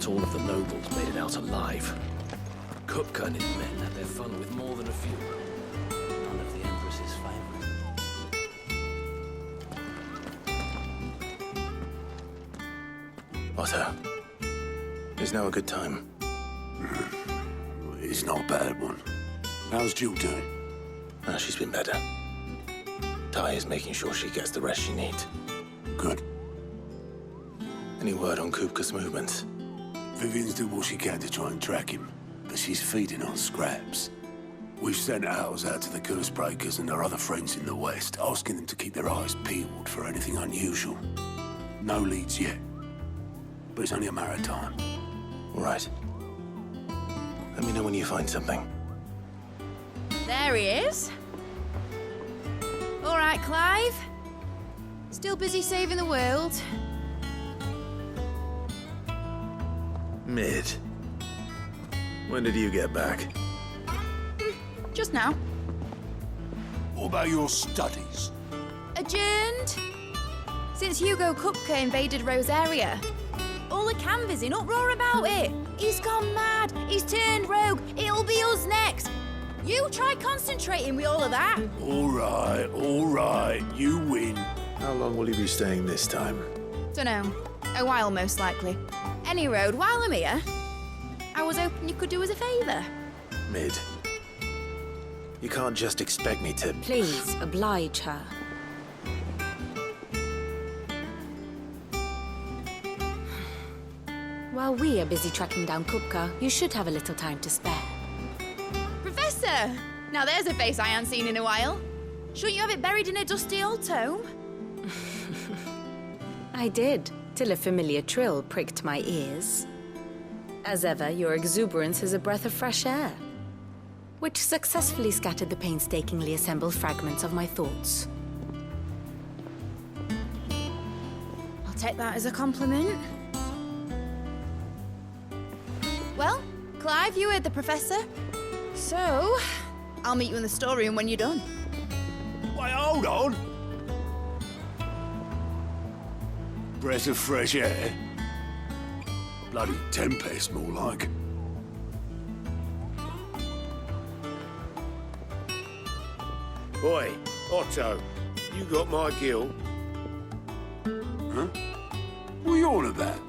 not all of the nobles made it out alive. Kupka and his men had their fun with more than a few. None of the Empress's favorites. Otto, is now a good time? It's not a bad one. How's Jill doing? She's been better. Ty is making sure she gets the rest she needs. Good. Any word on Kupka's movements? Vivian's doing what she can to try and track him, but she's feeding on scraps. We've sent ours out to the Curse Breakers and our other friends in the West, asking them to keep their eyes peeled for anything unusual. No leads yet, but it's only a matter of time. All right. Let me know when you find something. There he is. All right, Clive. Still busy saving the world. Mid. When did you get back? Just now. What about your studies? Adjourned. Since Hugo Kupka invaded Rosaria. All the canvass in uproar about it. He's gone mad. He's turned rogue. It'll be us next. You try concentrating with all of that. All right. You win. How long will you be staying this time? Dunno. A while, most likely. Any road, while I'm here, I was hoping you could do us a favour. Mid. You can't just expect me to... Please, oblige her. While we are busy tracking down Kupka, you should have a little time to spare. Professor! Now there's a face I haven't seen in a while. Shouldn't you have it buried in a dusty old tome? I did, till a familiar trill pricked my ears. As ever, your exuberance is a breath of fresh air, which successfully scattered the painstakingly assembled fragments of my thoughts. I'll take that as a compliment. Well, Clive, you heard the professor. So, I'll meet you in the storeroom when you're done. Wait, hold on. Breath of fresh air. Bloody tempest, more like. Boy, Otto, you got my gill. Huh? What are you on about?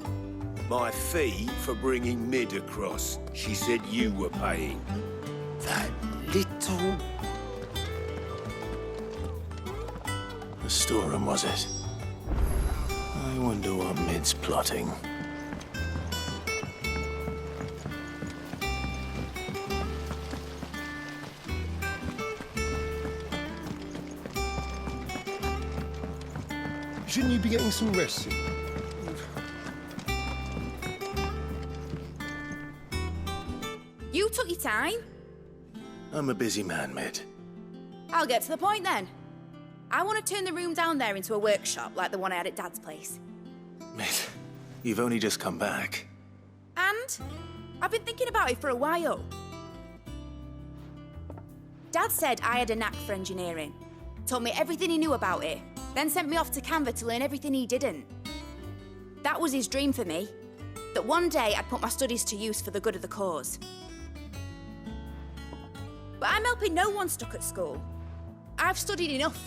My fee for bringing Mid across. She said you were paying. That little... The storeroom, was it? I wonder what Mid's plotting. Shouldn't you be getting some rest soon? You took your time. I'm a busy man, Mid. I'll get to the point then. I want to turn the room down there into a workshop like the one I had at Dad's place. Mid, you've only just come back. And I've been thinking about it for a while. Dad said I had a knack for engineering. Told me everything he knew about it. Then sent me off to Canva to learn everything he didn't. That was his dream for me. That one day I'd put my studies to use for the good of the cause. But I'm helping no one stuck at school. I've studied enough.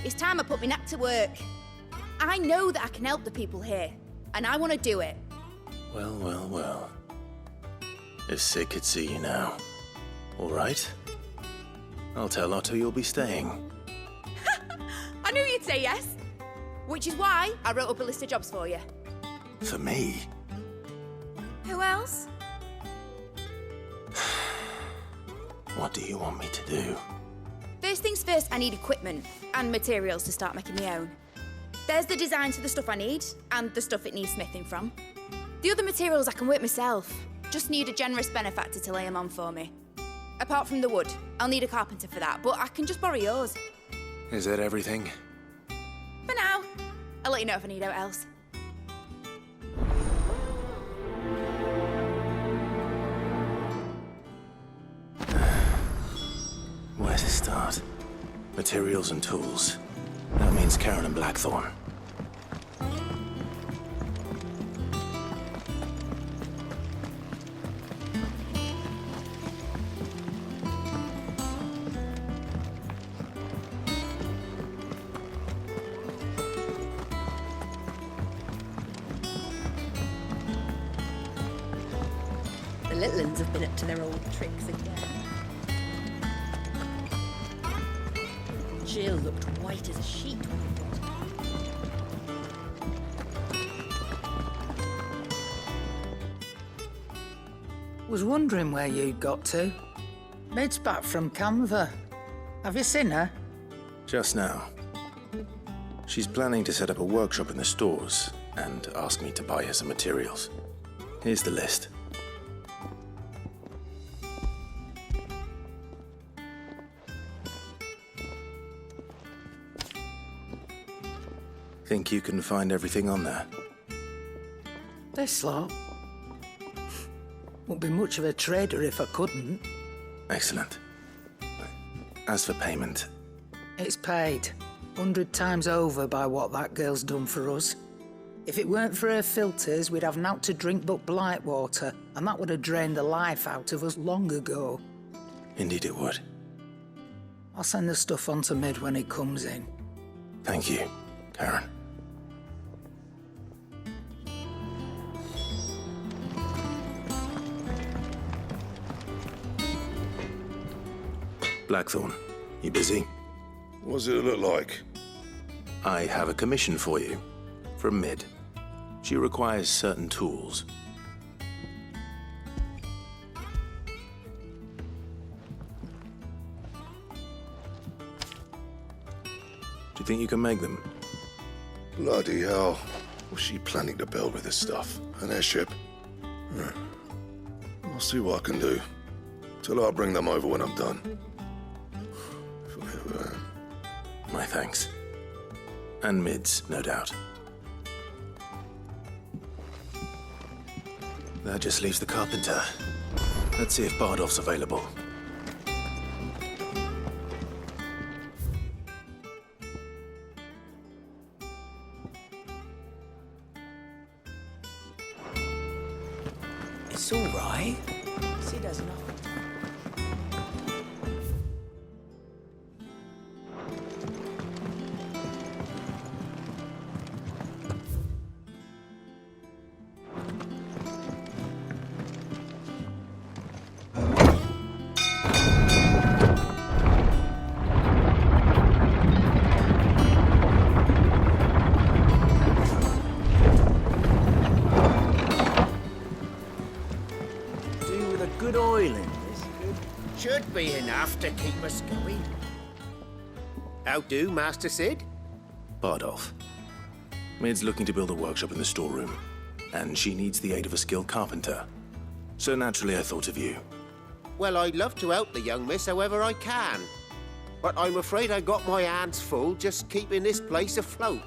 It's time I put my knack to work. I know that I can help the people here, and I want to do it. Well. If Sid could see you now. All right? I'll tell Otto you'll be staying. I knew you'd say yes. Which is why I wrote up a list of jobs for you. For me? Who else? What do you want me to do? First things first, I need equipment and materials to start making my own. There's the designs for the stuff I need and the stuff it needs smithing from. The other materials I can work myself. Just need a generous benefactor to lay them on for me. Apart from the wood, I'll need a carpenter for that, but I can just borrow yours. Is that everything? For now. I'll let you know if I need out else. Where to start? Materials and tools. That means Karen and Blackthorn. little uns have been up to their old tricks again. Jill looked white as a sheet when we got her. Was wondering where you'd got to. Mid's back from Canva. Have you seen her? Just now. She's planning to set up a workshop in the stores and asked me to buy her some materials. Here's the list. Think you can find everything on there? This lot. Wouldn't be much of a trader if I couldn't. Excellent. As for payment, It's paid 100 times over by what that girl's done for us. If it weren't for her filters, we'd have naught to drink but blight water, and that would have drained the life out of us long ago. indeed it would. I'll send the stuff on to Mid when it comes in. Thank you, Karen. Blackthorn, you busy? What does it look like? I have a commission for you. From Mid. She requires certain tools. Do you think you can make them? Bloody hell. What's she planning to build with this stuff? An airship? I'll see what I can do. Till I'll bring them over when I'm done. My thanks. And Mid's, no doubt. That just leaves the carpenter. Let's see if Bardolph's available. It's all right. She does nothing. Good oil in this. Should be enough to keep us going. How do, Master Sid? Bardolph. Mid's looking to build a workshop in the storeroom, and she needs the aid of a skilled carpenter. So naturally I thought of you. Well, I'd love to help the young miss however I can. But I'm afraid I got my hands full just keeping this place afloat.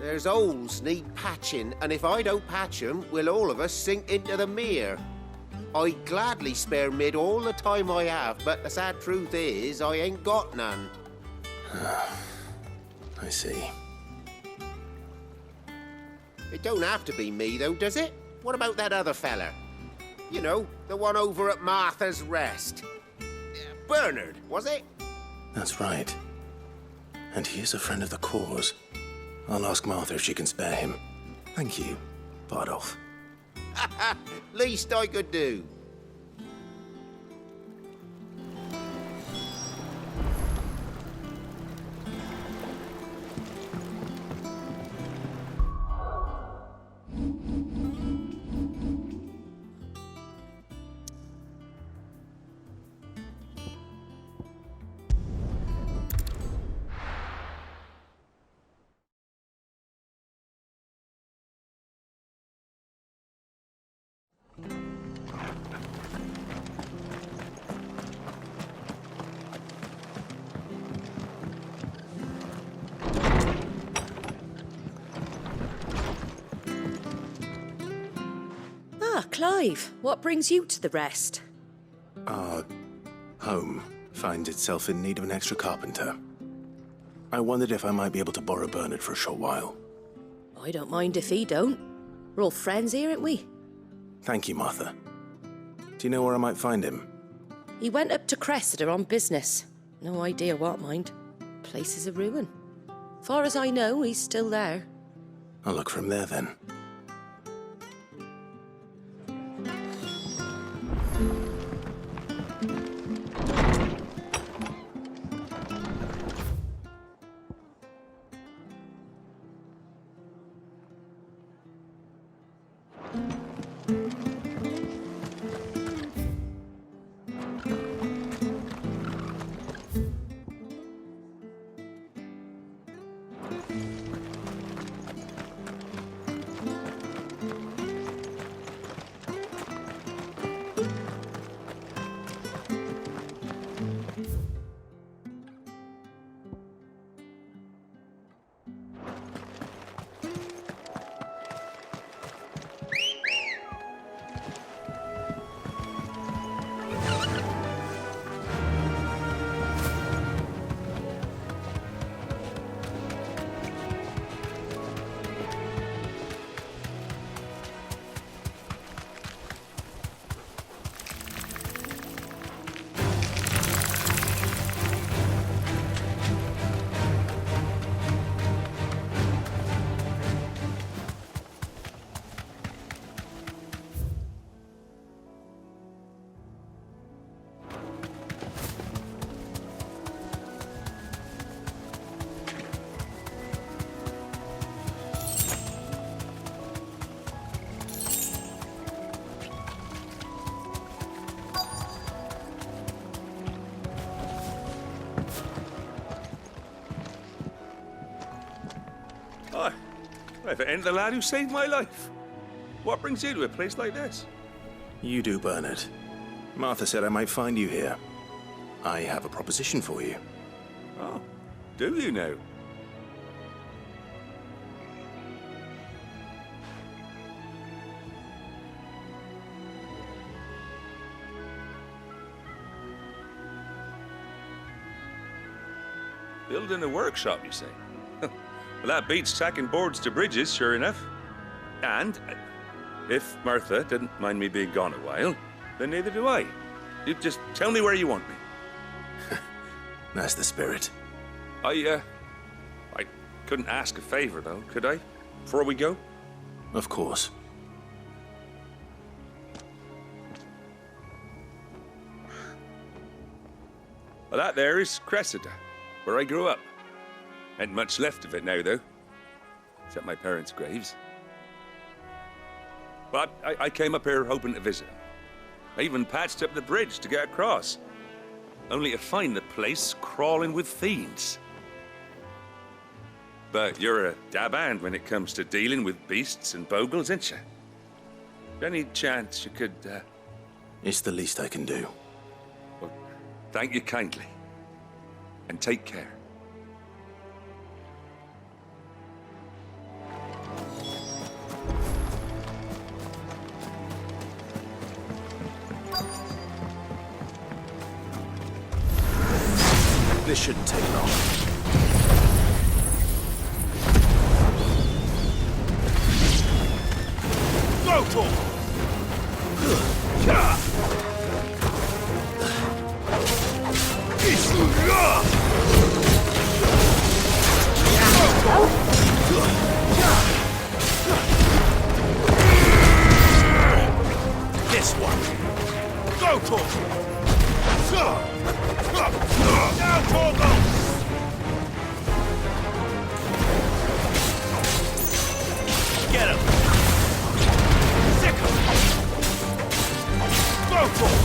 There's holes need patching, and if I don't patch them, we'll all of us sink into the mere. I'd gladly spare Mid all the time I have, but the sad truth is, I ain't got none. I see. It don't have to be me, though, does it? What about that other fella? You know, the one over at Martha's Rest. Bernard, was it? That's right. And he is a friend of the cause. I'll ask Martha if she can spare him. Thank you, Bardolph. Least I could do. Clive, what brings you to the Rest? Our home finds itself in need of an extra carpenter. I wondered if I might be able to borrow Bernard for a short while. I don't mind if he don't. We're all friends here, aren't we? Thank you, Martha. Do you know where I might find him? He went up to Cressida on business. No idea what, mind. Place is a ruin. Far as I know, he's still there. I'll look from there then. If it ain't the lad who saved my life. What brings you to a place like this? You do, Bernard. Martha said I might find you here. I have a proposition for you. Oh, do you now? Building a workshop, you say? Well, that beats tacking boards to bridges, sure enough. And if Martha didn't mind me being gone a while, then neither do I. You just tell me where you want me. That's the spirit. I couldn't ask a favor, though, could I? Before we go? Of course. Well, that there is Cressida, where I grew up. Ain't much left of it now, though. Except my parents' graves. But I came up here hoping to visit them. I even patched up the bridge to get across. Only to find the place crawling with fiends. But you're a dab hand when it comes to dealing with beasts and bogles, ain't you? Any chance you could, It's the least I can do. Well, thank you kindly. And take care. This shouldn't take long. Go, Tom! This one. Go, Tom! Down, Chocobos! Get him! Sick him! Go, Tom!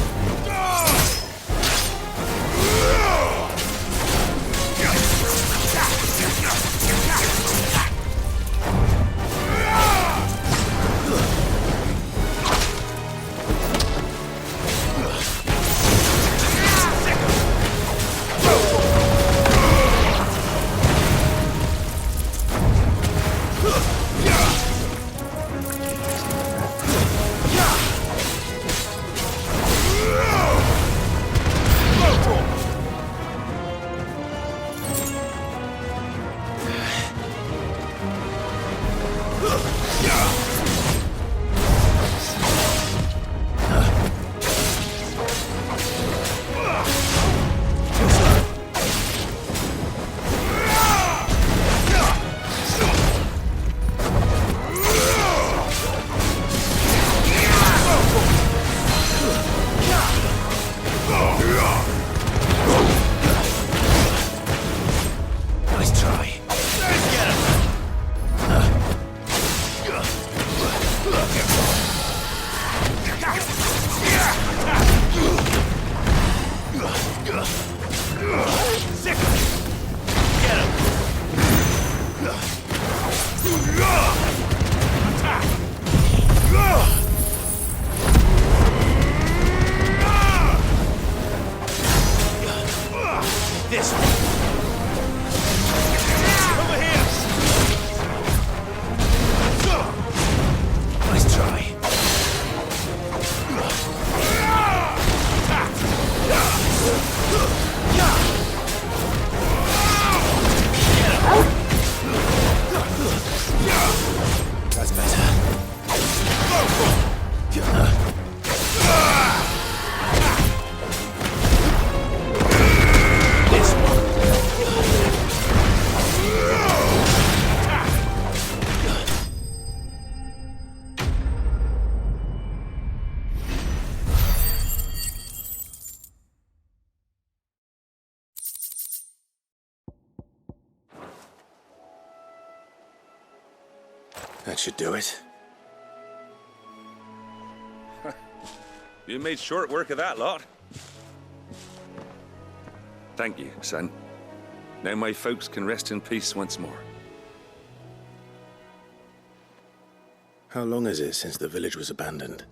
That should do it. You made short work of that lot. Thank you, son. Now my folks can rest in peace once more. How long is it since the village was abandoned?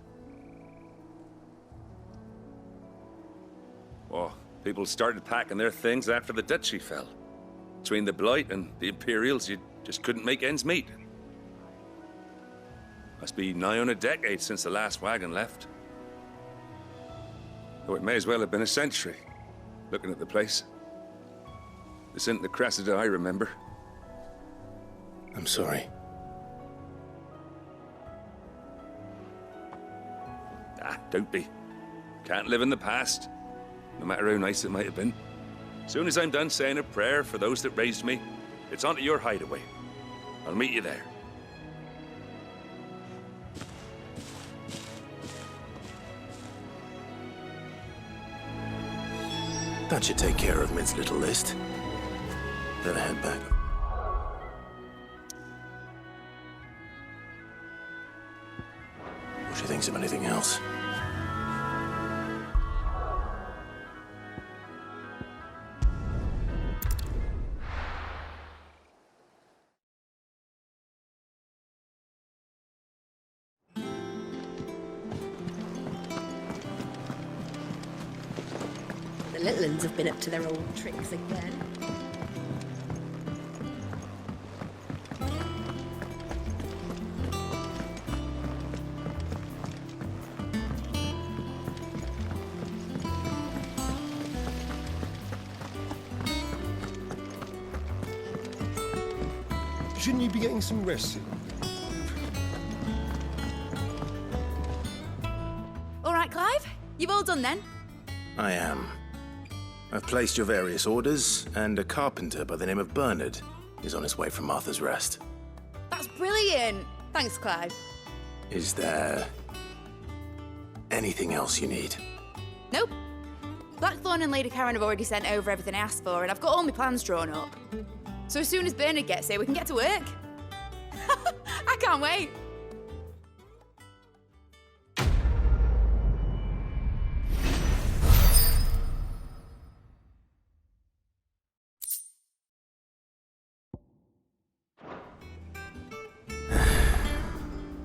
Oh, people started packing their things after the duchy fell. Between the Blight and the Imperials, you just couldn't make ends meet. Must be nigh on a decade since the last wagon left. Oh, it may as well have been a century, looking at the place. This isn't the Cressida I remember. I'm sorry. Don't be. Can't live in the past, no matter how nice it might have been. Soon as I'm done saying a prayer for those that raised me, it's on to your hideaway. I'll meet you there. That should take care of Mid's little list. Better head back. What she thinks of anything else? The little uns have been up to their old tricks again. Shouldn't you be getting some rest soon? All right, Clive. You've all done then? I am. I've placed your various orders, and a carpenter by the name of Bernard is on his way from Martha's Rest. That's brilliant. Thanks, Clive. Is there anything else you need? Nope. Blackthorn and Lady Karen have already sent over everything I asked for, and I've got all my plans drawn up. So as soon as Bernard gets here, we can get to work. I can't wait.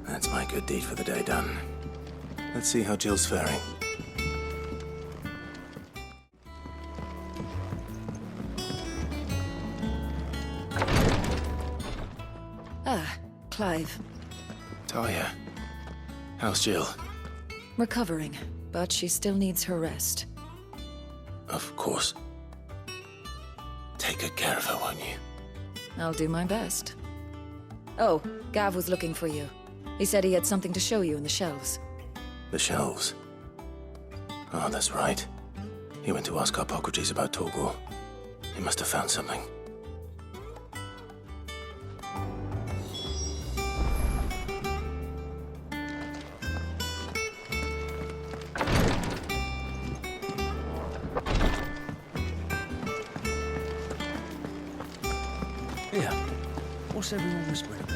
That's my good deed for the day done. Let's see how Jill's faring. Clive. Talia, how's Jill? Recovering, but she still needs her rest. Of course. Take good care of her, won't you? I'll do my best. Oh, Gav was looking for you. He said he had something to show you in the shelves. The shelves? Oh, that's right. He went to ask Hippocrates about Torgor. He must have found something. Yeah. What's everyone whispering about?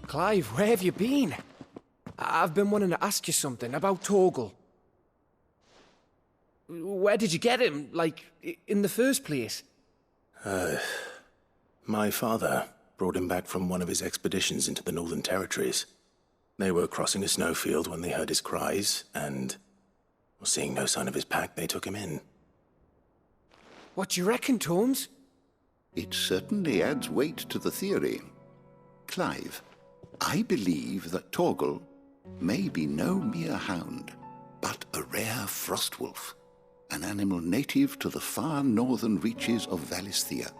Clive, where have you been? I've been wanting to ask you something about Torgal. Where did you get him, like, in the first place? My father brought him back from one of his expeditions into the Northern Territories. They were crossing a snowfield when they heard his cries, and, seeing no sign of his pack, they took him in. What do you reckon, Torms? It certainly adds weight to the theory. Clive, I believe that Torgal may be no mere hound, but a rare frostwolf, an animal native to the far northern reaches of Valisthea.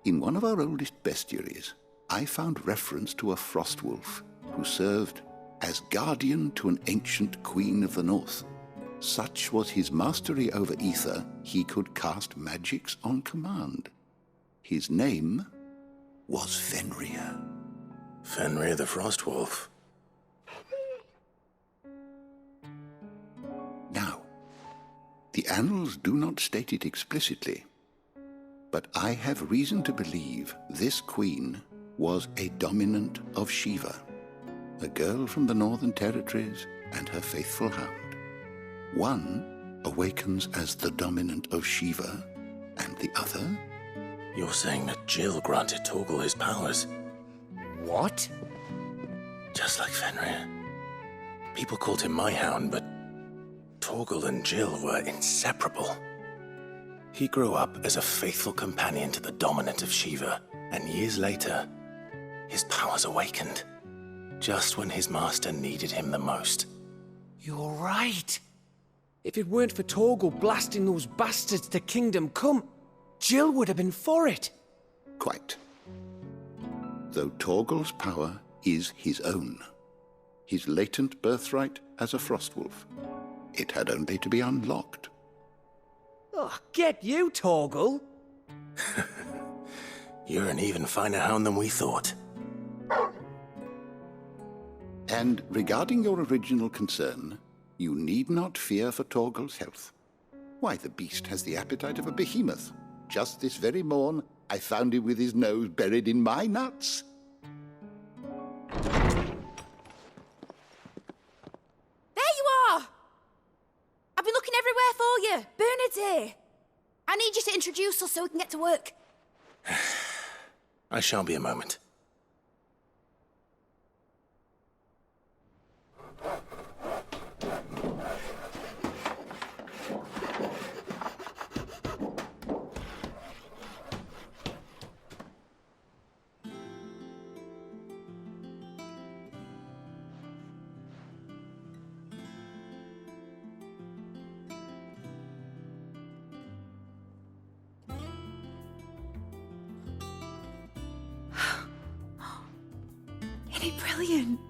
In one of our oldest bestiaries, I found reference to a frostwolf who served as guardian to an ancient queen of the north. Such was his mastery over ether, he could cast magics on command. His name was Fenrir. Fenrir the Frostwolf. Now, the annals do not state it explicitly, but I have reason to believe this queen was a dominant of Shiva, a girl from the Northern Territories and her faithful hound. One awakens as the dominant of Shiva, and the other? You're saying that Jill granted Torgal his powers? What? Just like Fenrir. People called him my hound, but Torgal and Jill were inseparable. He grew up as a faithful companion to the dominant of Shiva, and years later, his powers awakened, just when his master needed him the most. You're right. If it weren't for Torgal blasting those bastards to Kingdom Come, Jill would have been for it. Quite. Though Torgal's power is his own, his latent birthright as a Frostwolf, it had only to be unlocked. Oh, get you, Torgal! You're an even finer hound than we thought. And regarding your original concern, you need not fear for Torgal's health. Why, the beast has the appetite of a behemoth. Just this very morn, I found him with his nose buried in my nuts. There you are! I've been looking everywhere for you. Bernard's here. I need you to introduce us so we can get to work. I shan't be a moment. Isn't it brilliant?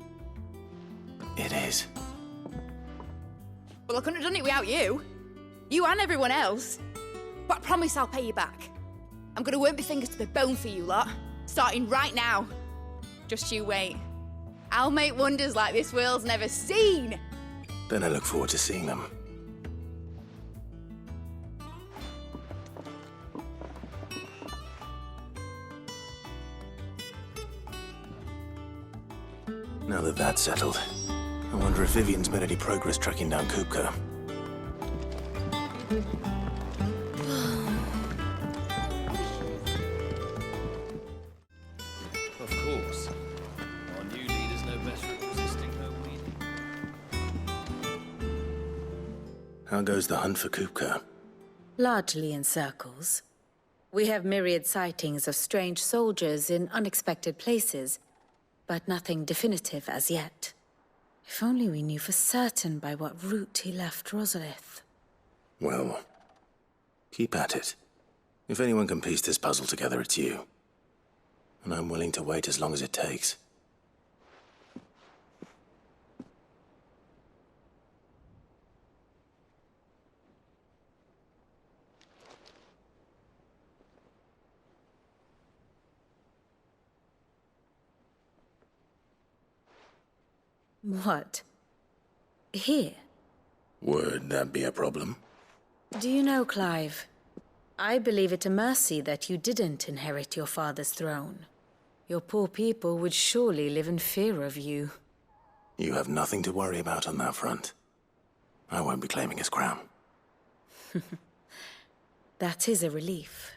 It is. Well, I couldn't have done it without you. You and everyone else. But I promise I'll pay you back. I'm gonna work my fingers to the bone for you lot, starting right now. Just you wait. I'll make wonders like this world's never seen. Then I look forward to seeing them. Now that that's settled, I wonder if Vivian's made any progress tracking down Kupka. Of course. Our new leader's no better at resisting her weed. How goes the hunt for Kupka? Largely in circles. We have myriad sightings of strange soldiers in unexpected places, but nothing definitive as yet. If only we knew for certain by what route he left Rosalith. Well, keep at it. If anyone can piece this puzzle together, it's you. And I'm willing to wait as long as it takes. What? Here? Would that be a problem? Do you know, Clive? I believe it a mercy that you didn't inherit your father's throne. Your poor people would surely live in fear of you. You have nothing to worry about on that front. I won't be claiming his crown. That is a relief.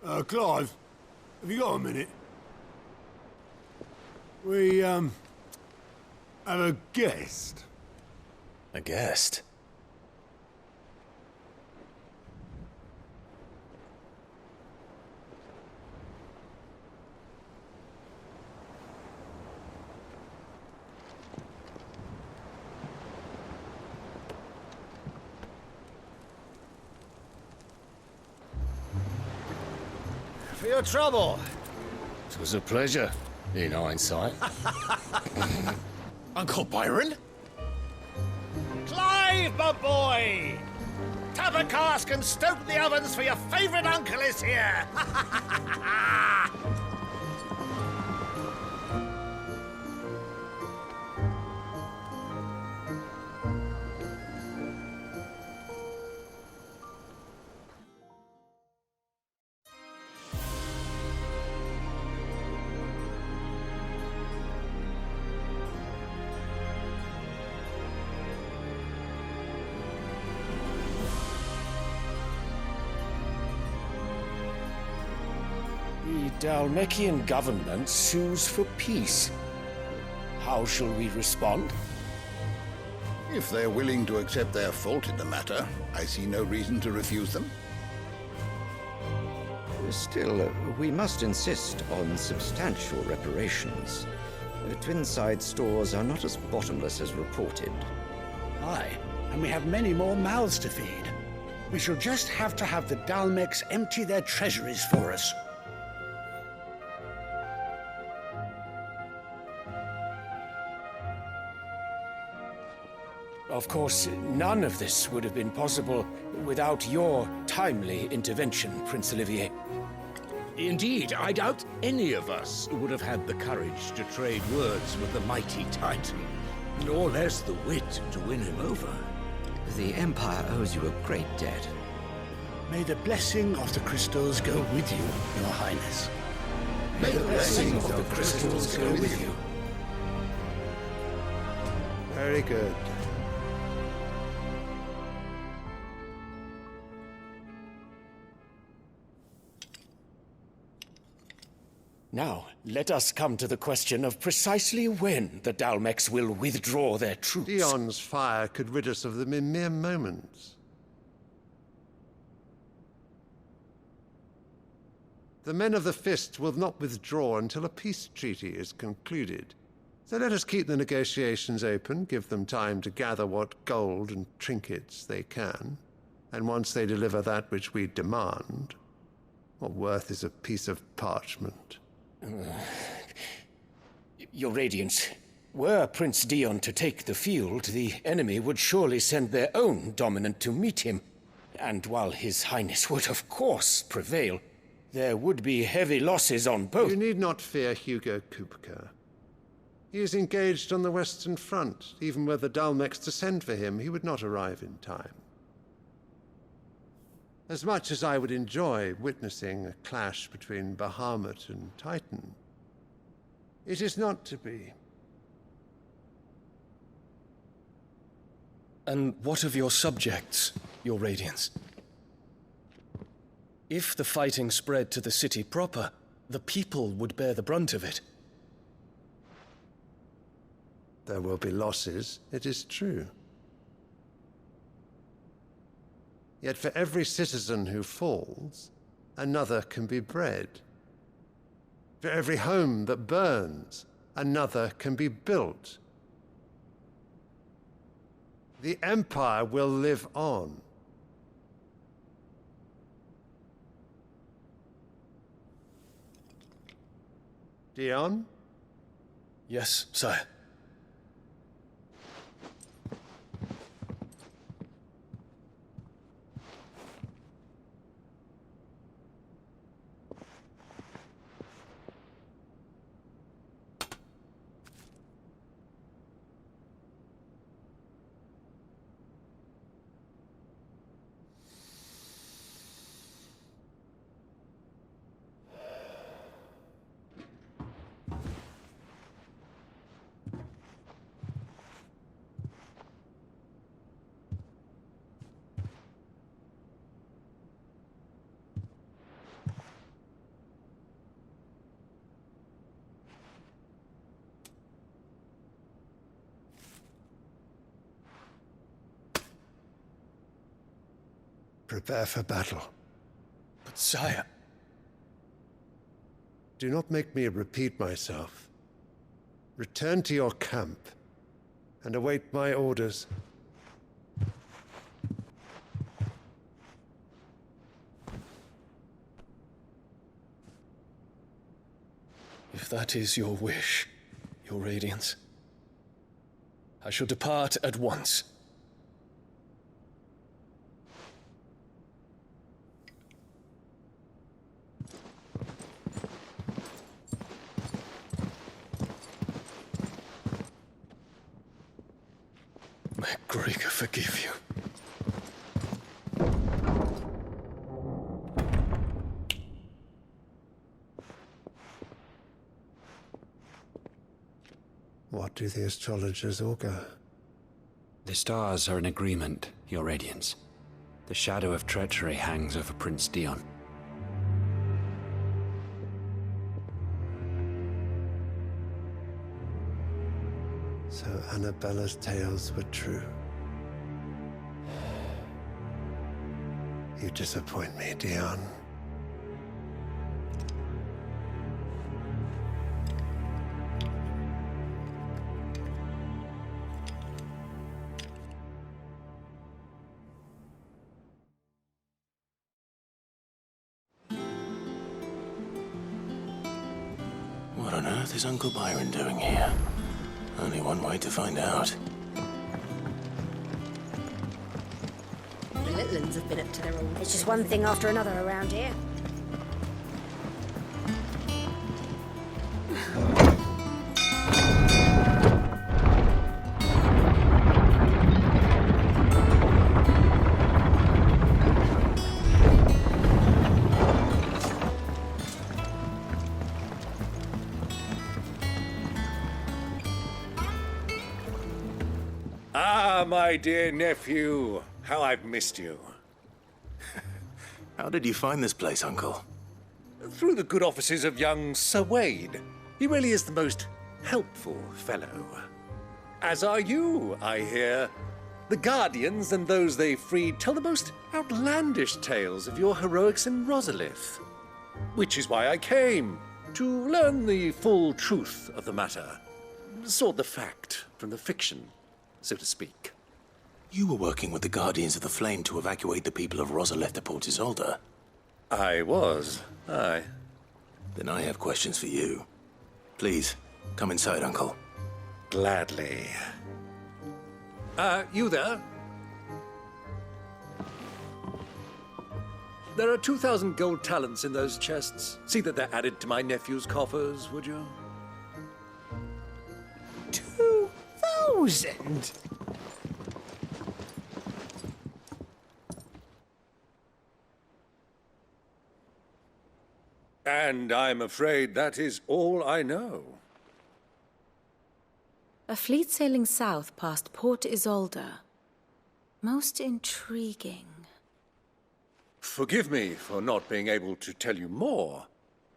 Clive, have you got a minute? We, have a guest. A guest? For your trouble. It was a pleasure, in hindsight. Uncle Byron? Clive, my boy! Tap a cask and stoke the ovens for your favourite uncle is here! The Dalmekian government sues for peace. How shall we respond? If they're willing to accept their fault in the matter, I see no reason to refuse them. Still, we must insist on substantial reparations. Twinside stores are not as bottomless as reported. Aye, and we have many more mouths to feed. We shall just have to have the Dalmecs empty their treasuries for us. Of course, none of this would have been possible without your timely intervention, Prince Olivier. Indeed, I doubt any of us would have had the courage to trade words with the mighty Titan, nor less the wit to win him over. The Empire owes you a great debt. May the blessing of the crystals go with you, Your Highness. May the blessing of the crystals go with you. Very good. Now, let us come to the question of precisely when the Dalmecs will withdraw their troops. Dion's fire could rid us of them in mere moments. The men of the Fist will not withdraw until a peace treaty is concluded. So let us keep the negotiations open, give them time to gather what gold and trinkets they can, and once they deliver that which we demand, what worth is a piece of parchment? Your Radiance, were Prince Dion to take the field, the enemy would surely send their own dominant to meet him. And while His Highness would of course prevail, there would be heavy losses on both. You need not fear Hugo Kupka. He is engaged on the Western Front. Even were the Dalmecs to send for him, he would not arrive in time. As much as I would enjoy witnessing a clash between Bahamut and Titan, it is not to be. And what of your subjects, Your Radiance? If the fighting spread to the city proper, the people would bear the brunt of it. There will be losses, it is true. Yet for every citizen who falls, another can be bred. For every home that burns, another can be built. The Empire will live on. Dion? Yes, sire. Prepare for battle. But sire... Do not make me repeat myself. Return to your camp and await my orders. If that is your wish, Your Radiance, I shall depart at once. May Gregor forgive you. What do the astrologers augur? The stars are in agreement, Your Radiance. The shadow of treachery hangs over Prince Dion. Annabella's tales were true. You disappoint me, Dion. What on earth is Uncle Byron doing here? Only one way to find out. The little ones have been up to their old... It's just one thing after another around here. Ah, my dear nephew. How I've missed you. How did you find this place, Uncle? Through the good offices of young Sir Wade. He really is the most helpful fellow. As are you, I hear. The Guardians and those they freed tell the most outlandish tales of your heroics in Rosalith. Which is why I came, to learn the full truth of the matter. Sort the fact from the fiction, so to speak. You were working with the Guardians of the Flame to evacuate the people of Rosalith to Port Isolde. I was, aye. Then I have questions for you. Please, come inside, Uncle. Gladly. You there? There are 2,000 gold talents in those chests. See that they're added to my nephew's coffers, would you? 2,000? And I'm afraid that is all I know. A fleet sailing south past Port Isolde. Most intriguing. Forgive me for not being able to tell you more.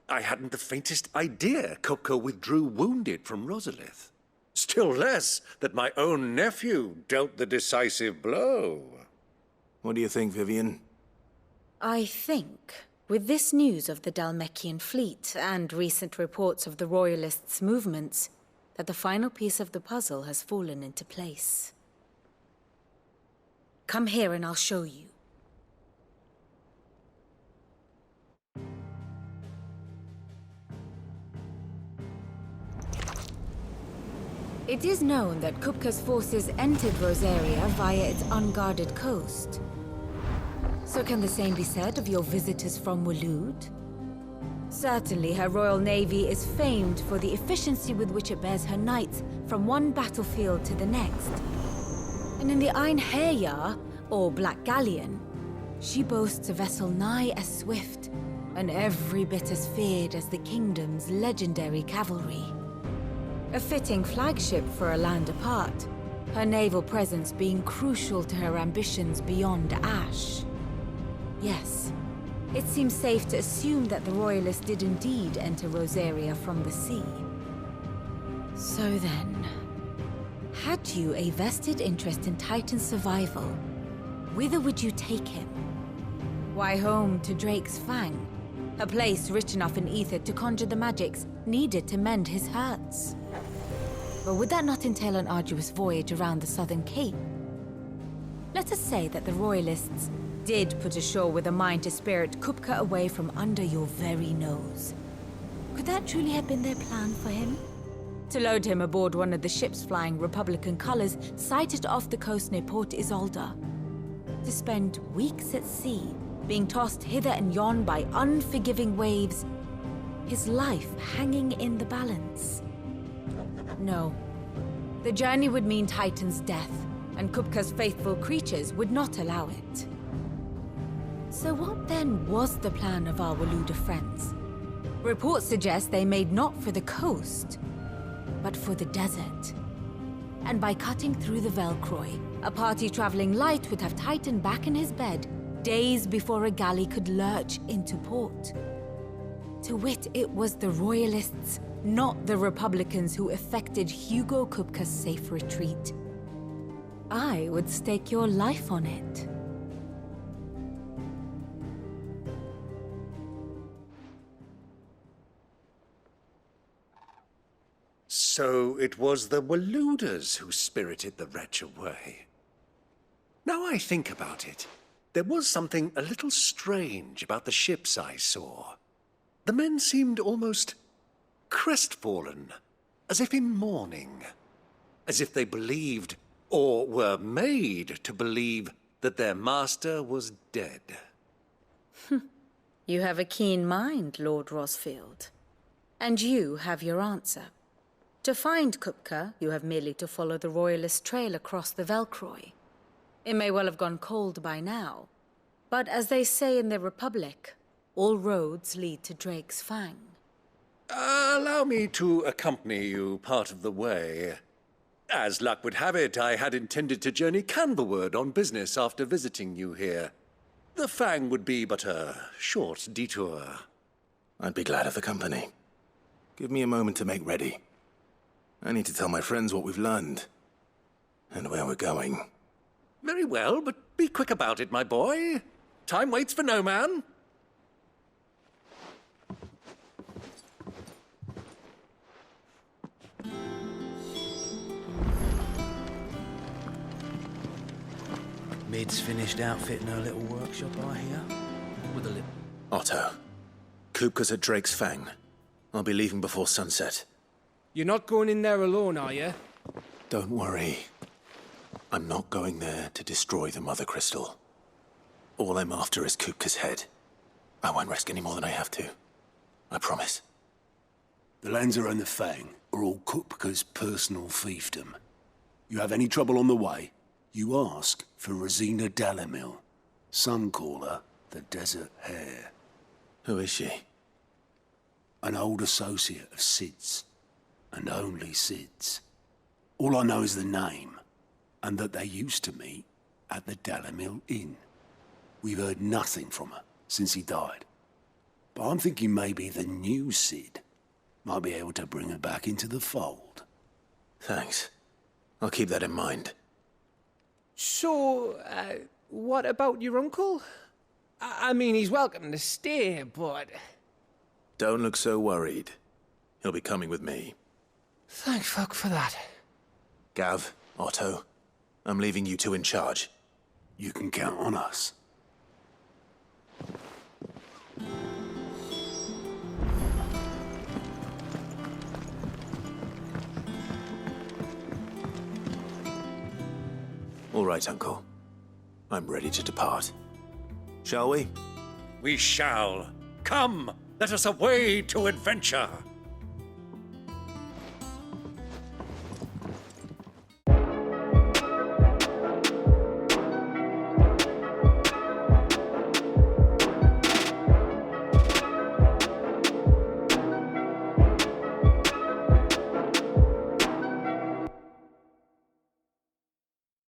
I hadn't the faintest idea Kupka withdrew wounded from Rosalith. Still less that my own nephew dealt the decisive blow. What do you think, Vivian? I think, with this news of the Dhalmekian fleet and recent reports of the Royalists' movements, that the final piece of the puzzle has fallen into place. Come here and I'll show you. It is known that Kupka's forces entered Rosaria via its unguarded coast. So can the same be said of your visitors from Waloed? Certainly, her Royal Navy is famed for the efficiency with which it bears her knights from one battlefield to the next. And in the Einherjar, or Black Galleon, she boasts a vessel nigh as swift and every bit as feared as the kingdom's legendary cavalry. A fitting flagship for a land apart, her naval presence being crucial to her ambitions beyond Ash. Yes. It seems safe to assume that the Royalists did indeed enter Rosaria from the sea. So then, had you a vested interest in Titan's survival, whither would you take him? Why, home to Drake's Fang, a place rich enough in ether to conjure the magics needed to mend his hurts. But would that not entail an arduous voyage around the southern cape? Let us say that the Royalists did put ashore with a mind to spirit Kupka away from under your very nose. Could that truly have been their plan for him? To load him aboard one of the ships flying Republican colors sighted off the coast near Port Isolde. To spend weeks at sea, being tossed hither and yon by unforgiving waves, his life hanging in the balance. No. The journey would mean Titan's death, and Kupka's faithful creatures would not allow it. So what then was the plan of our Waloed friends? Reports suggest they made not for the coast, but for the desert. And by cutting through the Velcroy, a party traveling light would have Titan back in his bed days before a galley could lurch into port. To wit, it was the Royalists, not the Republicans, who effected Hugo Kupka's safe retreat. I would stake your life on it. So it was the Waluders who spirited the wretch away. Now I think about it, there was something a little strange about the ships I saw. The men seemed almost crestfallen, as if in mourning, as if they believed, or were made to believe, that their master was dead. You have a keen mind, Lord Rosfield. And you have your answer. To find Kupka, you have merely to follow the Royalist trail across the Velcroy. It may well have gone cold by now, but as they say in the Republic, all roads lead to Drake's Fang. Allow me to accompany you part of the way. As luck would have it, I had intended to journey Canverward on business after visiting you here. The Fang would be but a short detour. I'd be glad of the company. Give me a moment to make ready. I need to tell my friends what we've learned, and where we're going. Very well, but be quick about it, my boy. Time waits for no man. Mid's finished outfitting her little workshop, I hear. With a lip. Otto, Kupka's at Drake's Fang. I'll be leaving before sunset. You're not going in there alone, are you? Don't worry. I'm not going there to destroy the Mother Crystal. All I'm after is Kupka's head. I won't risk any more than I have to. I promise. The Lanza and the Fang are all Kupka's personal fiefdom. You have any trouble on the way, you ask for Rosina Dalamil. Some call her the Desert Hare. Who is she? An old associate of Sid's. And only Sid's. All I know is the name, and that they used to meet at the Dalamil Inn. We've heard nothing from her since he died. But I'm thinking maybe the new Sid might be able to bring her back into the fold. Thanks. I'll keep that in mind. So, what about your uncle? I mean, he's welcome to stay, but... Don't look so worried. He'll be coming with me. Thank fuck for that. Gav, Otto, I'm leaving you two in charge. You can count on us. All right, Uncle. I'm ready to depart. Shall we? We shall. Come, let us away to adventure.